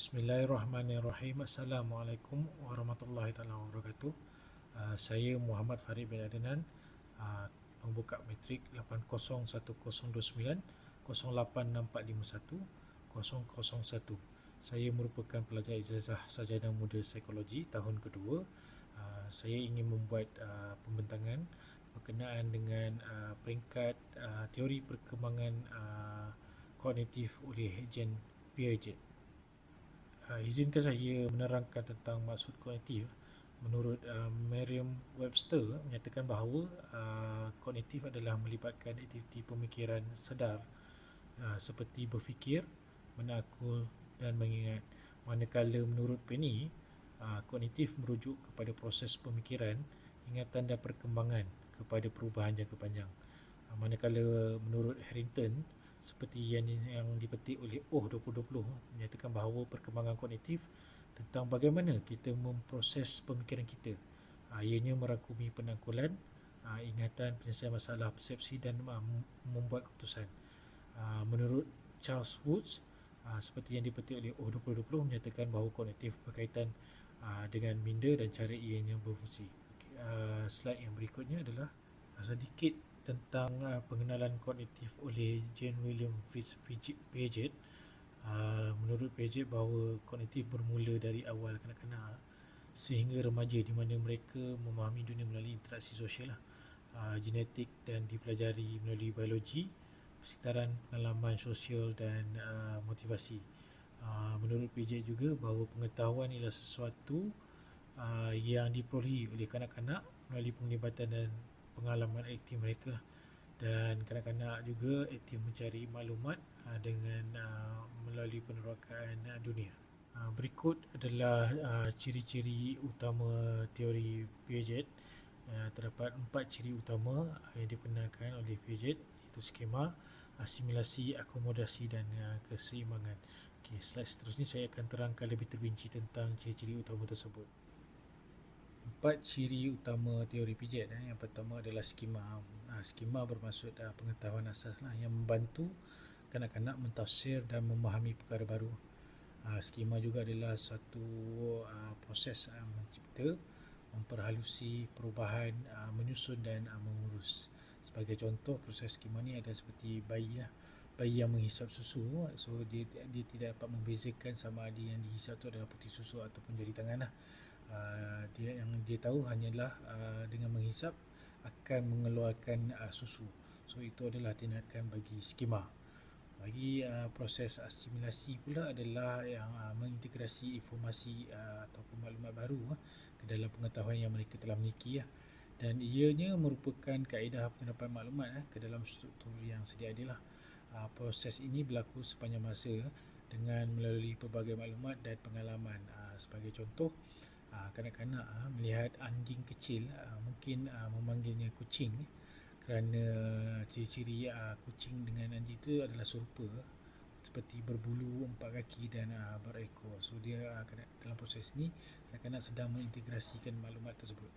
Bismillahirrahmanirrahim. Assalamualaikum warahmatullahi taala wabarakatuh. Saya Muhammad Farid bin Adnan, membuka matrik 801029 086451 001. Saya merupakan pelajar ijazah sarjana muda psikologi tahun kedua. Saya ingin membuat pembentangan berkenaan dengan peringkat teori perkembangan kognitif oleh ejen Piaget. Izinkan saya menerangkan tentang maksud kognitif. Menurut Merriam-Webster menyatakan bahawa kognitif adalah melibatkan aktiviti pemikiran sedar seperti berfikir, menakul dan mengingat. Manakala menurut Penny, kognitif merujuk kepada proses pemikiran, ingatan dan perkembangan kepada perubahan jangka panjang. Manakala menurut Harrington, seperti yang dipetik oleh OH 2020, menyatakan bahawa perkembangan kognitif tentang bagaimana kita memproses pemikiran kita. Ianya merangkumi penangkulan, ingatan, penyelesaian masalah, persepsi dan membuat keputusan. Menurut Charles Woods, seperti yang dipetik oleh OH 2020, menyatakan bahawa kognitif berkaitan dengan minda dan cara ianya berfungsi. Slide yang berikutnya adalah sedikit tentang pengenalan kognitif oleh Jane William Piaget. Menurut Piaget bahawa kognitif bermula dari awal kanak-kanak sehingga remaja, di mana mereka memahami dunia melalui interaksi sosial, genetik dan dipelajari melalui biologi, persekitaran, pengalaman sosial dan motivasi. Menurut Piaget juga bahawa pengetahuan ialah sesuatu yang diperolehi oleh kanak-kanak melalui penglibatan dan pengalaman aktif mereka, dan kanak-kanak juga aktif mencari maklumat dengan melalui penerokaan dunia. Berikut adalah ciri-ciri utama teori Piaget. Terdapat 4 ciri utama yang diperkenalkan oleh Piaget, iaitu skema, asimilasi, akomodasi dan keseimbangan. Slide seterusnya saya akan terangkan lebih terperinci tentang ciri-ciri utama tersebut. 4 ciri utama teori Piaget. Yang pertama adalah skema. Skema bermaksud pengetahuan asas yang membantu kanak-kanak mentafsir dan memahami perkara baru. Skema juga adalah satu proses mencipta, memperhalusi perubahan, menyusun dan mengurus. Sebagai contoh, proses skema ni ada seperti bayi yang menghisap susu. So dia tidak dapat membezakan sama ada yang dihisap tu adalah putih susu ataupun jari tangan lah. Dia tahu hanyalah dengan menghisap akan mengeluarkan susu. So itu adalah tindakan bagi skema. Bagi proses asimilasi pula adalah yang mengintegrasi informasi ataupun maklumat baru ke dalam pengetahuan yang mereka telah miliki, dan ianya merupakan kaedah penyerapan maklumat ke dalam struktur yang sedia ada lah. Proses ini berlaku sepanjang masa dengan melalui pelbagai maklumat dan pengalaman. Sebagai contoh, kanak-kanak melihat anjing kecil mungkin memanggilnya kucing kerana ciri-ciri kucing dengan anjing itu adalah serupa, seperti berbulu, 4 kaki dan berekor. So dia dalam proses ini kanak-kanak sedang mengintegrasikan maklumat tersebut.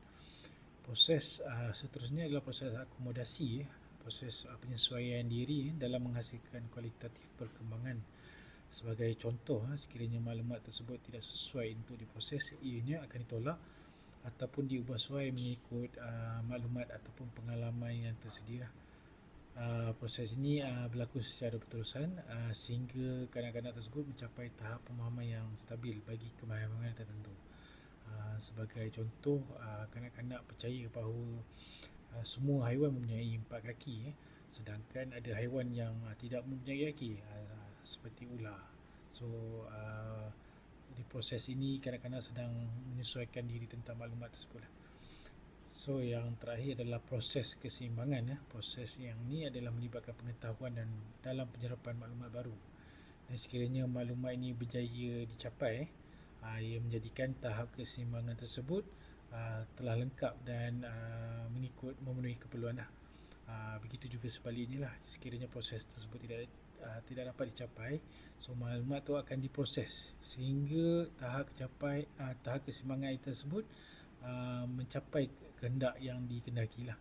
Proses seterusnya adalah proses akomodasi, proses penyesuaian diri dalam menghasilkan kualitatif perkembangan. Sebagai contoh, sekiranya maklumat tersebut tidak sesuai untuk diproses, ianya akan ditolak ataupun diubah sesuai mengikut maklumat ataupun pengalaman yang tersedia. Proses ini berlaku secara berterusan sehingga kanak-kanak tersebut mencapai tahap pemahaman yang stabil bagi kemahiran tertentu. Sebagai contoh, kanak-kanak percaya bahawa semua haiwan mempunyai 4 kaki, sedangkan ada haiwan yang tidak mempunyai kaki, seperti ular. So di proses ini kanak-kanak sedang menyesuaikan diri tentang maklumat tersebut. So yang terakhir adalah proses keseimbangan. Proses yang ni adalah melibatkan pengetahuan dan dalam penyerapan maklumat baru, dan sekiranya maklumat ini berjaya dicapai, ia menjadikan tahap keseimbangan tersebut telah lengkap dan memenuhi keperluan. Begitu juga sebaliknya lah, sekiranya proses tersebut tidak dapat dicapai, so maklumat itu akan diproses sehingga tahap keseimbangan tersebut mencapai kehendak yang dikehendaki lah.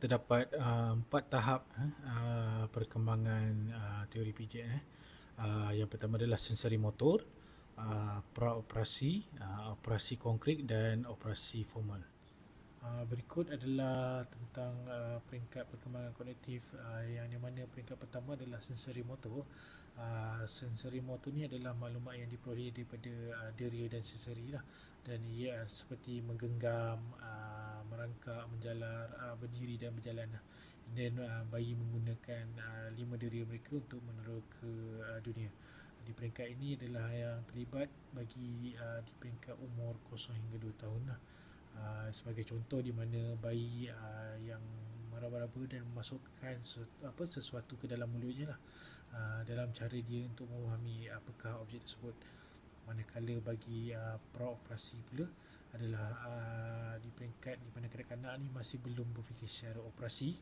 Terdapat 4 tahap perkembangan teori Piaget. Yang pertama adalah sensori motor, praoperasi, operasi konkret dan operasi formal. Berikut adalah tentang peringkat perkembangan kognitif, yang di mana peringkat pertama adalah sensori motor. Sensori motor ni adalah maklumat yang diperoleh daripada deria dan sensori lah, dan ia seperti menggenggam, merangkak, menjalar, berdiri dan berjalan lah. Dan bayi menggunakan 5 deria mereka untuk menera ke dunia. Di peringkat ini adalah yang terlibat bagi di peringkat umur 0 hingga 2 tahun lah. Sebagai contoh, di mana bayi yang meraba-raba dan memasukkan sesuatu ke dalam mulutnya lah, dalam cara dia untuk memahami apakah objek tersebut. Manakala bagi praoperasi pula adalah di peringkat di mana kanak-kanak ni masih belum berfikir secara operasi,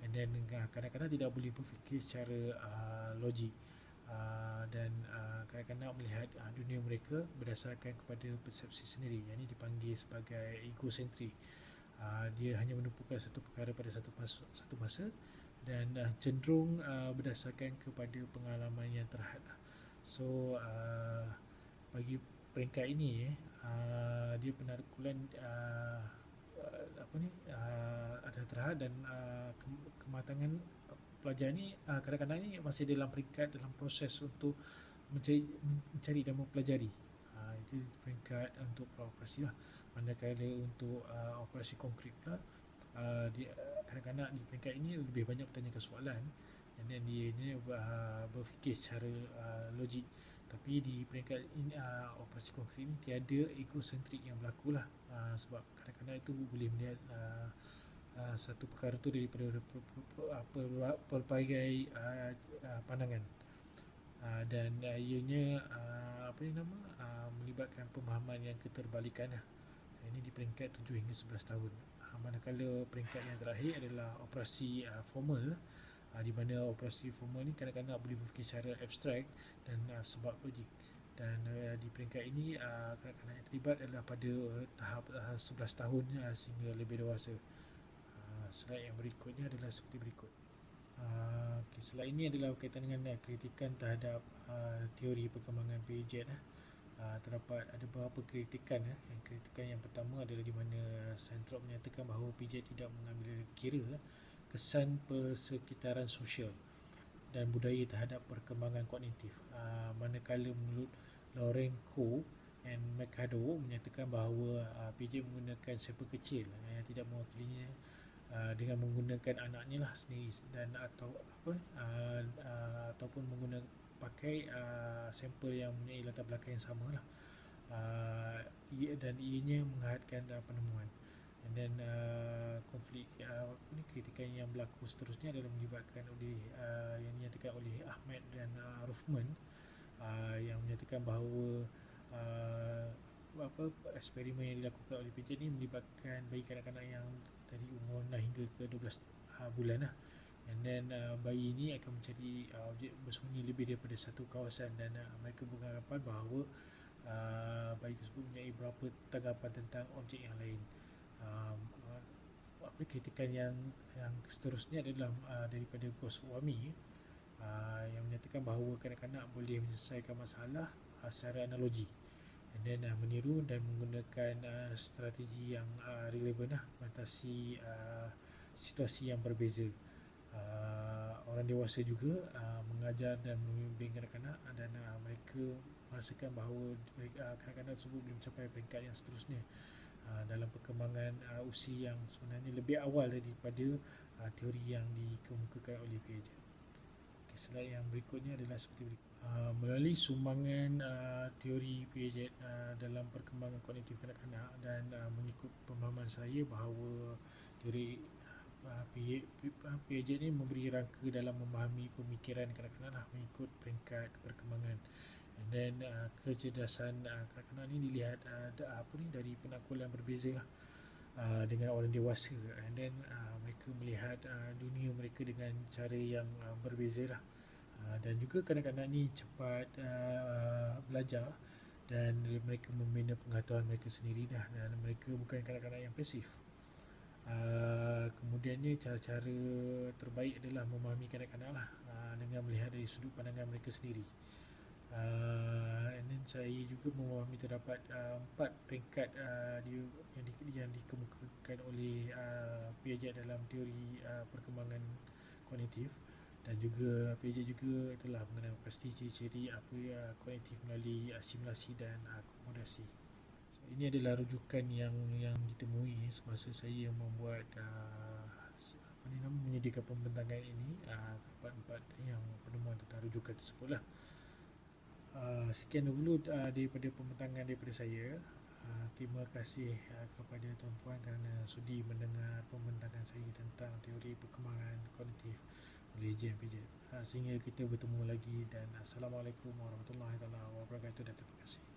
and then kanak-kanak tidak boleh berfikir secara logik, dan kanak-kanak melihat dunia mereka berdasarkan kepada persepsi sendiri, yang ini dipanggil sebagai egocentrik. Dia hanya menumpukan satu perkara pada satu masa dan cenderung berdasarkan kepada pengalaman yang terhad. So bagi peringkat ini dia penarkulan ada terhad, dan kematangan pelajar ni, kadang-kadang ni masih dalam peringkat dalam proses untuk mencari dan mempelajari. Itu peringkat untuk praoperasi lah. Manakala untuk operasi konkret pula, kanak-kanak di peringkat ini lebih banyak bertanyakan soalan, dan dia ni berfikir secara logik. Tapi di peringkat ini, operasi konkret ini tiada egosentrik yang berlaku lah, sebab kanak-kanak itu boleh melihat satu perkara tu daripada pelbagai pandangan, dan ianya melibatkan pemahaman yang keterbalikan lah. Ini di peringkat 7 hingga 11 tahun. Manakala peringkat yang terakhir adalah operasi formal, di mana operasi formal ni kadang-kadang boleh berfikir secara abstrak dan sebab logik. Dan di peringkat ini kanak-kanak yang terlibat adalah pada tahap 11 tahun sehingga lebih dewasa. Slide yang berikutnya adalah seperti berikut. Slide ini adalah berkaitan dengan kritikan terhadap teori perkembangan Piaget. Terdapat ada beberapa kritikan. Kritikan yang pertama adalah di mana Santrop menyatakan bahawa Piaget tidak mengambil kira kesan persekitaran sosial dan budaya terhadap perkembangan kognitif. Manakala menurut Lourenco dan Mercado menyatakan bahawa Piaget menggunakan sampel kecil yang tidak mewakilinya, dengan menggunakan anaknya lah sendiri, dan ataupun menggunakan pakai sampel yang mempunyai latar belakang yang sama lah, dan ianya menghadkan penemuan. And then konflik kritikan yang berlaku seterusnya adalah melibatkan oleh yang dinyatakan oleh Ahmed dan Ruffman, yang menyatakan bahawa eksperimen yang dilakukan oleh Piaget ni melibatkan bayi kanak-kanak yang dari umur 6 hingga ke 12 bulan lah. And then bayi ini akan mencari objek bersembunyi lebih daripada satu kawasan, dan mereka beranggapan bahawa bayi tersebut mempunyai beberapa tanggapan tentang objek yang lain. Kritikan yang seterusnya adalah daripada Goswami, yang menyatakan bahawa kanak-kanak boleh menyelesaikan masalah secara analogi, and then meniru dan menggunakan strategi yang relevan lah, mengatasi situasi yang berbeza. Orang dewasa juga mengajar dan membimbing kanak-kanak, dan mereka merasakan bahawa kanak-kanak tersebut boleh mencapai peringkat yang seterusnya dalam perkembangan usia yang sebenarnya lebih awal daripada teori yang dikemukakan oleh Piaget. Slide yang berikutnya adalah seperti berikut. Melalui sumbangan teori Piaget dalam perkembangan kognitif kanak-kanak, dan mengikut pemahaman saya bahawa teori Piaget ni memberi rangka dalam memahami pemikiran kanak-kanak lah, mengikut peringkat perkembangan. And then kecerdasan kanak-kanak ni dilihat dari penakul yang berbeza lah dengan orang dewasa, and then mereka melihat dunia mereka dengan cara yang berbeza lah. Dan juga kanak-kanak ni cepat belajar, dan mereka membina pengetahuan mereka sendiri dah, dan mereka bukan kanak-kanak yang pasif. Kemudiannya cara-cara terbaik adalah memahami kanak-kanak lah, dengan melihat dari sudut pandangan mereka sendiri. And then saya juga memahami terdapat 4 peringkat yang dikemukakan oleh Piaget dalam teori perkembangan kognitif, dan juga Piaget juga telah mengenal pasti ciri-ciri kognitif melalui simulasi dan akomodasi. So, ini adalah rujukan yang ditemui semasa saya membuat menyediakan pembentangan ini, terdapat 4 yang penemuan tentang rujukan tersebut lah. Sekian dulu daripada pembentangan daripada saya. Terima kasih kepada tuan-puan kerana sudi mendengar pembentangan saya tentang teori perkembangan kognitif oleh James Piaget. Sehingga kita bertemu lagi, dan Assalamualaikum warahmatullahi wabarakatuh, dan terima kasih.